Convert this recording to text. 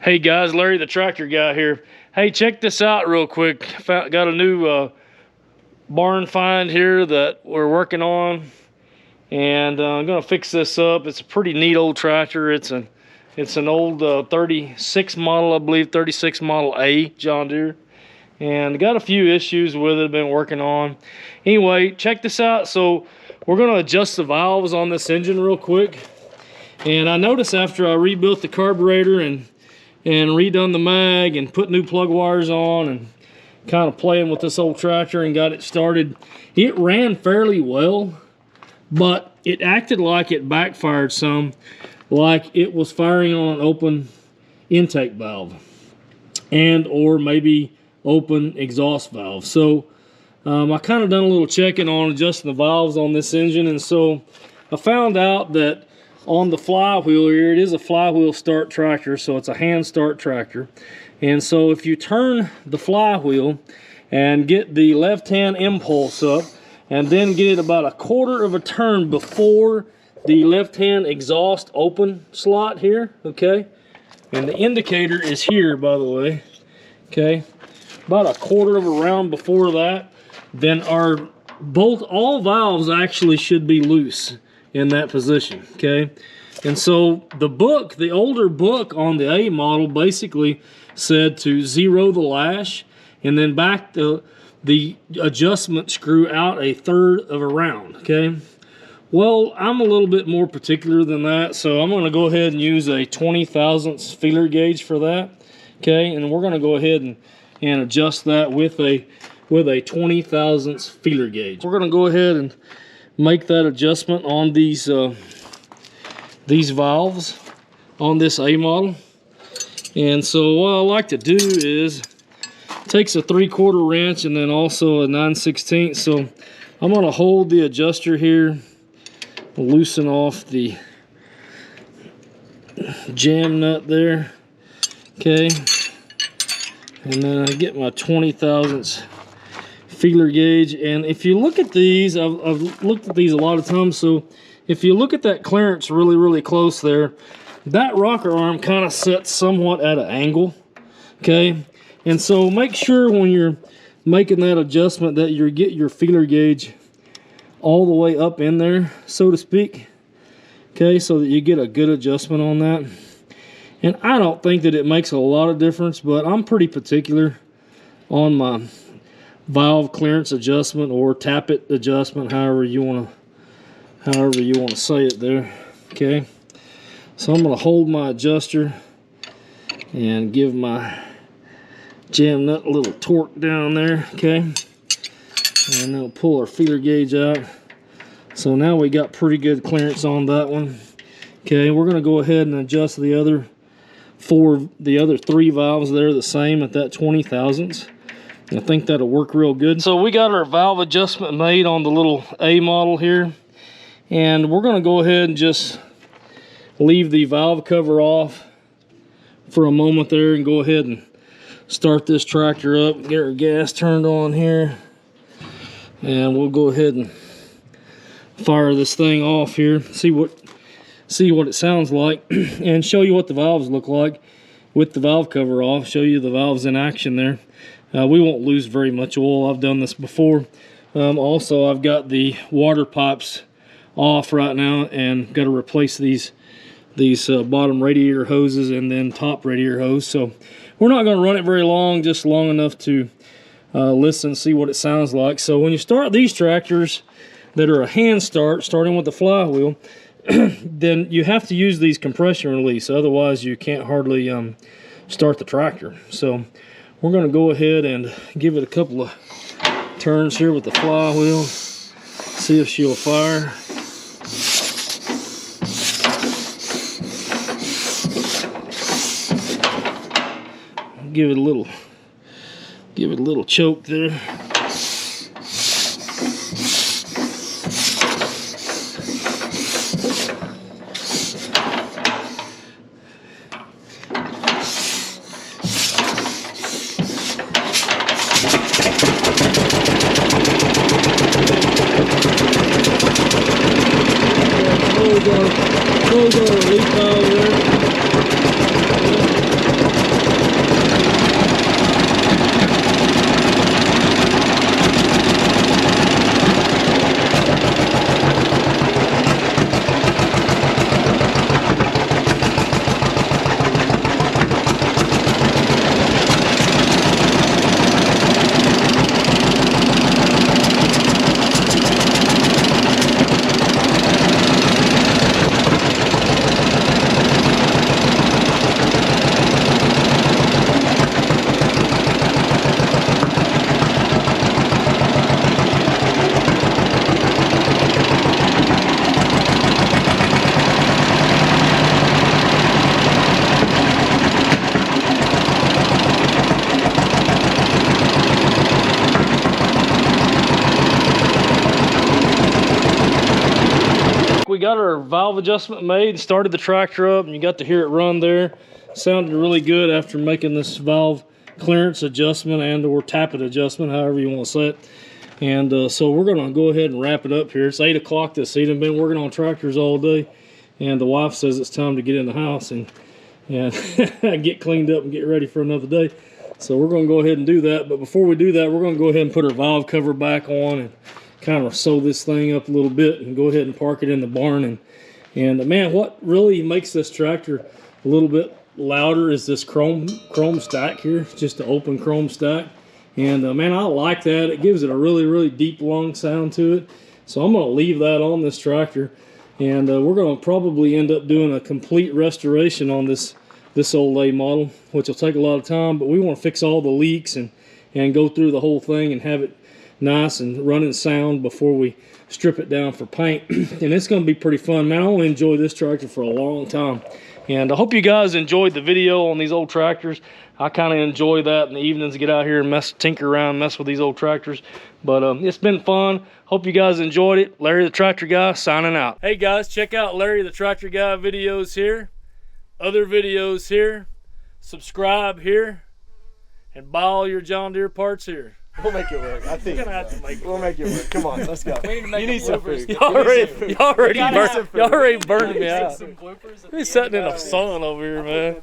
Hey guys, Larry the tractor guy here. Hey, check this out real quick. Got a new barn find here that we're working on, and I'm gonna fix this up. It's a pretty neat old tractor. It's an old 36 model, I believe, 36 model A John Deere, and got a few issues with it. I've been working on. Anyway, check this out. So we're gonna adjust the valves on this engine real quick, and I noticed after I rebuilt the carburetor and redone the mag and put new plug wires on and kind of playing with this old tractor and got it started, it ran fairly well, but it acted like it backfired some, like it was firing on an open intake valve and or maybe open exhaust valve. So I kind of done a little checking on adjusting the valves on this engine, and so I found out that on the flywheel here, it is a flywheel start tractor, so it's a hand start tractor. And so if you turn the flywheel and get the left hand impulse up and then get it about a quarter of a turn before the left hand exhaust open slot here, okay, and the indicator is here, by the way, okay, about a quarter of a round before that, then all valves actually should be loose in that position, okay? And so the older book on the A model basically said to zero the lash and then back the adjustment screw out a third of a round, okay? Well, I'm a little bit more particular than that, so I'm gonna go ahead and use a 20 thousandths feeler gauge for that, okay? And we're gonna go ahead and adjust that with a 20 thousandths feeler gauge. We're gonna go ahead and make that adjustment on these valves on this A model. And so what I like to do is takes a 3/4 wrench and then also a 9/16. So I'm going to hold the adjuster here, loosen off the jam nut there, okay, and then I get my 20 thousandths feeler gauge. And if you look at these, I've looked at these a lot of times, so if you look at that clearance really close there, that rocker arm kind of sets somewhat at an angle, okay? And so make sure when you're making that adjustment that you get your feeler gauge all the way up in there, so to speak, okay, so that you get a good adjustment on that. And I don't think that it makes a lot of difference, but I'm pretty particular on my valve clearance adjustment or tappet adjustment, however you want to say it there, okay? So I'm going to hold my adjuster and give my jam nut a little torque down there, okay? And then we'll pull our feeler gauge out. So now we got pretty good clearance on that one, okay? We're going to go ahead and adjust the other three valves there the same at that 20 thousandths. I think that'll work real good. So we got our valve adjustment made on the little A model here, and we're going to go ahead and just leave the valve cover off for a moment there and go ahead and start this tractor up, get our gas turned on here, and we'll go ahead and fire this thing off here, see what it sounds like, and show you what the valves look like with the valve cover off, show you the valves in action there. We won't lose very much oil. I've done this before. Also, I've got the water pipes off right now and got to replace these bottom radiator hoses and then top radiator hose. So we're not going to run it very long, just long enough to listen, see what it sounds like. So when you start these tractors that are a hand start, starting with the flywheel, then you have to use these compression release. Otherwise, you can't hardly start the tractor. So we're going to go ahead and give it a couple of turns here with the flywheel, see if she'll fire. Give it a little choke there. Close our leak valve there. we got our valve adjustment made and started the tractor up, and you got to hear it run there. Sounded really good after making this valve clearance adjustment and or tappet adjustment, however you want to say it. And so we're gonna go ahead and wrap it up here. It's 8 o'clock this evening. Been working on tractors all day, and the wife says it's time to get in the house and get cleaned up and get ready for another day. So we're gonna go ahead and do that. But before we do that, we're gonna go ahead and put our valve cover back on and kind of sew this thing up a little bit and go ahead and park it in the barn. And man, what really makes this tractor a little bit louder is this chrome stack here. It's just an open chrome stack. And man, I like that. It gives it a really deep lung sound to it. So I'm going to leave that on this tractor, and we're going to probably end up doing a complete restoration on this old A model, which will take a lot of time, but we want to fix all the leaks and go through the whole thing and have it nice and running sound before we strip it down for paint. And it's going to be pretty fun, man. I want to enjoy this tractor for a long time. And I hope you guys enjoyed the video on these old tractors. I kind of enjoy that in the evenings, get out here and tinker around, mess with these old tractors. But it's been fun. Hope you guys enjoyed it. Larry the Tractor Guy signing out. Hey guys, check out Larry the Tractor Guy videos here, other videos here, subscribe here, and buy all your John Deere parts here. We'll make it work. I think we're gonna have to make it we'll make it work. Come on, let's go. We need to make you need some food. Y'all already burned me out. some bloopers. He's sitting in the sun over here, man.